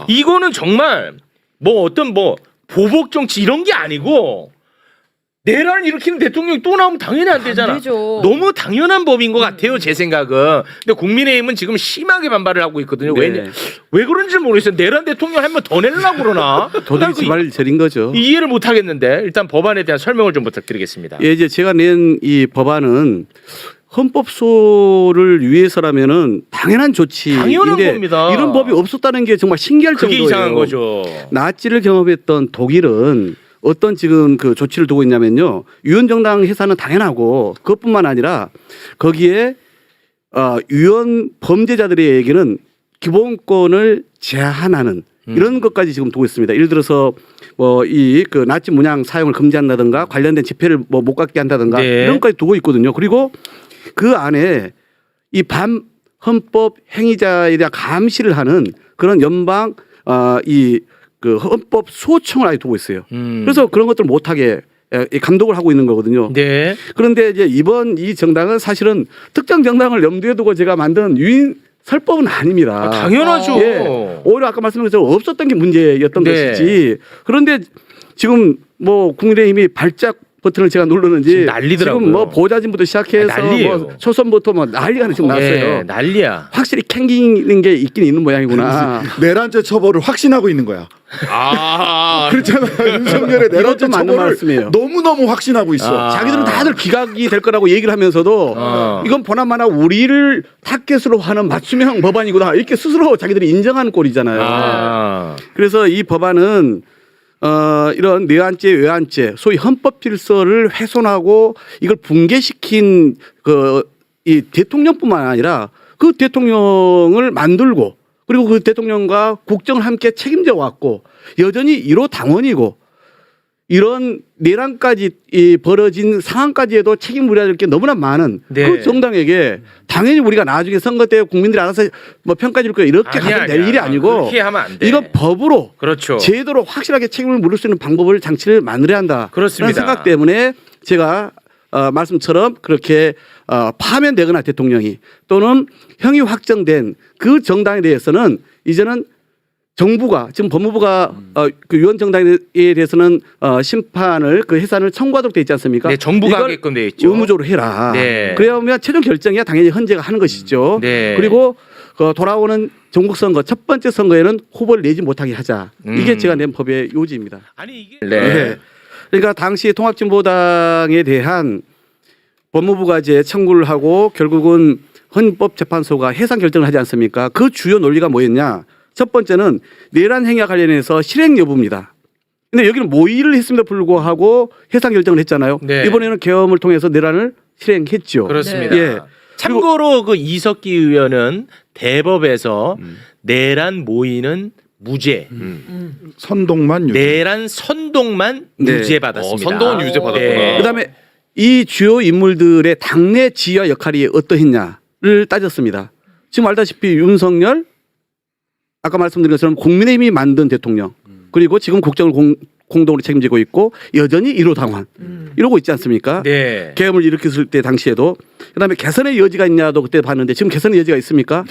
이거는 정말 뭐 어떤 뭐 보복 정치 이런 게 아니고 내란을 일으키는 대통령이 또 나오면 당연히 안 되잖아. 안 되죠. 너무 당연한 법인 것 같아요, 제 생각은. 근데 국민의힘은 지금 심하게 반발을 하고 있거든요. 네. 왜 그런지 모르겠어요. 내란 대통령 한 번 더 내려고 그러나? 도둑이 지발을 저린 거죠. 이해를 못 하겠는데 일단 법안에 대한 설명을 좀 부탁드리겠습니다. 예, 이제 제가 낸 이 법안은 헌법소를 위해서라면은 당연한 조치인데 당연한 겁니다. 이런 법이 없었다는 게 정말 신기할 그게 정도예요. 이상한 거죠. 나치를 경험했던 독일은 어떤 지금 그 조치를 두고 있냐면요. 유언정당 해산은 당연하고 그것뿐만 아니라 거기에 유언 범죄자들에게는 기본권을 제한하는 이런 것까지 지금 두고 있습니다. 예를 들어서 뭐 이 그 나치 문양 사용을 금지한다든가 관련된 집회를 뭐 못 갖게 한다든가 네. 이런 것까지 두고 있거든요. 그리고 그 안에 이 반헌법 행위자에 대한 감시를 하는 그런 연방 이 그 헌법 소청을 아예 두고 있어요. 그래서 그런 것들을 못하게 감독을 하고 있는 거거든요. 네. 그런데 이제 이번 이 정당은 사실은 특정 정당을 염두에 두고 제가 만든 유인 설법은 아닙니다. 당연하죠. 예. 오히려 아까 말씀드린 것처럼 없었던 게 문제였던 네. 것이지. 그런데 지금 뭐 국민의힘이 발작 버튼을 제가 누르는지 지금 난리더라고요. 지금 뭐 보좌진부터 시작해서 난리예요. 뭐 초선부터 뭐 난리가 지금 났어요. 예, 난리야. 확실히 캥기는 게 있긴 있는 모양이구나. 내란죄 처벌을 확신하고 있는 거야. 그렇잖아. 윤석열의 내란죄 이것도 맞는 처벌을 말씀이에요. 너무너무 확신하고 있어. 자기들은 다들 기각이 될 거라고 얘기를 하면서도 이건 보나마나 우리를 타겟으로 하는 맞춤형 법안이구나 이렇게 스스로 자기들이 인정하는 꼴이잖아요. 그래서 이 법안은 이런 내란죄, 외환죄, 소위 헌법 질서를 훼손하고 이걸 붕괴시킨 이 대통령뿐만 아니라 그 대통령을 만들고 그리고 그 대통령과 국정을 함께 책임져 왔고 여전히 1호 당원이고 이런 내란까지 벌어진 상황까지 해도 책임 물어야 될 게 너무나 많은 네. 그 정당에게 당연히 우리가 나중에 선거 때 국민들이 알아서 뭐 평가해 줄 거야 이렇게 가서 낼 일이 아니고 그렇게 하면 안 돼. 이건 법으로 그렇죠. 제도로 확실하게 책임을 물을 수 있는 방법을 장치를 만들어야 한다. 그렇습니다. 그런 생각 때문에 제가 말씀처럼 그렇게 파면되거나 대통령이 또는 형이 확정된 그 정당에 대해서는 이제는 정부가 지금 법무부가 그 유언 정당에 대해서는 심판을 그 해산을 청구하도록 돼 있지 않습니까? 네, 정부가 하게끔 돼 있죠. 의무적으로 해라. 네. 그래야면 최종 결정이야 당연히 헌재가 하는 것이죠. 네. 그리고 돌아오는 전국 선거 첫 번째 선거에는 후보를 내지 못하게 하자. 이게 제가 낸 법의 요지입니다. 아니 이게 네. 그러니까 당시 통합진보당에 대한 법무부가 이제 청구를 하고 결국은 헌법재판소가 해산 결정을 하지 않습니까? 그 주요 논리가 뭐였냐? 첫 번째는 내란 행위와 관련해서 실행 여부입니다. 근데 여기는 모의를 했음에도 불구하고 해산 결정을 했잖아요. 네. 이번에는 계엄을 통해서 내란을 실행했죠. 그렇습니다. 예. 참고로 그 이석기 의원은 대법에서 내란 모의는 무죄, 선동만 유죄. 내란 선동만 네. 유죄 받았습니다. 선동은 유죄 받았구나. 네. 그다음에 이 주요 인물들의 당내 지위와 역할이 어떠했냐를 따졌습니다. 지금 알다시피 윤석열 아까 말씀드린 것처럼 국민의힘이 만든 대통령 그리고 지금 국정을 공동으로 책임지고 있고 여전히 1호 당원 이러고 있지 않습니까? 네. 계엄을 일으켰을 때 당시에도 그다음에 개선의 여지가 있냐도 그때 봤는데 지금 개선의 여지가 있습니까?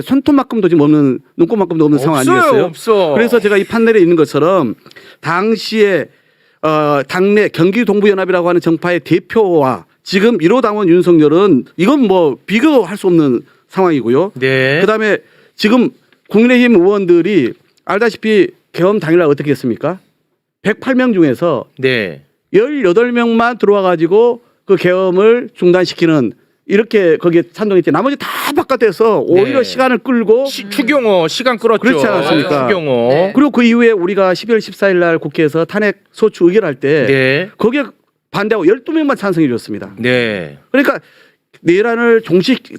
손톱만큼도 지금 없는 눈곱만큼도 없는 상황 아니겠어요? 없어. 그래서 제가 이 판넬에 있는 것처럼 당시에 당내 경기동부연합이라고 하는 정파의 대표와 지금 1호 당원 윤석열은 이건 뭐 비교할 수 없는 상황이고요. 네. 그다음에 지금 국민의힘 의원들이 알다시피 계엄 당일날 어떻게 했습니까? 108명 중에서 네. 18명만 들어와 가지고 그 계엄을 중단시키는 이렇게 거기에 찬동했지. 나머지 다 바깥에서 오히려 네. 시간을 끌고 추경호 시간 끌었죠. 그렇지 않습니까? 추경호. 네. 그리고 그 이후에 우리가 12월 14일 날 국회에서 탄핵 소추 의결할 때 네. 거기에 반대하고 12명만 찬성해 줬습니다. 네. 그러니까 내란을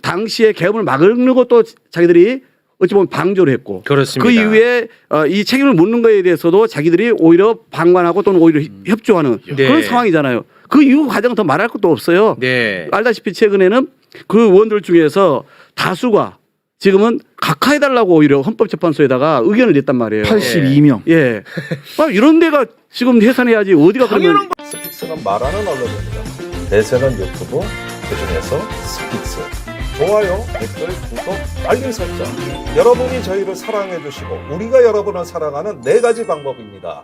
당시에 계엄을 막는 것도 자기들이 어찌 보면 방조를 했고 그렇습니다. 그 이후에 이 책임을 묻는 거에 대해서도 자기들이 오히려 방관하고 또는 오히려 협조하는 네. 그런 상황이잖아요. 그 이후 과정은 더 말할 것도 없어요. 네. 알다시피 최근에는 그 의원들 중에서 다수가 지금은 각하해달라고 오히려 헌법재판소에다가 의견을 냈단 말이에요. 82명. 예. 이런 데가 지금 해산해야지 어디가 그러면 스픽스는 말하는 언론입니다. 대세는 유튜브, 그중에서 스픽스. 좋아요, 댓글, 구독, 알림 설정. 여러분이 저희를 사랑해 주시고 우리가 여러분을 사랑하는 4가지 방법입니다.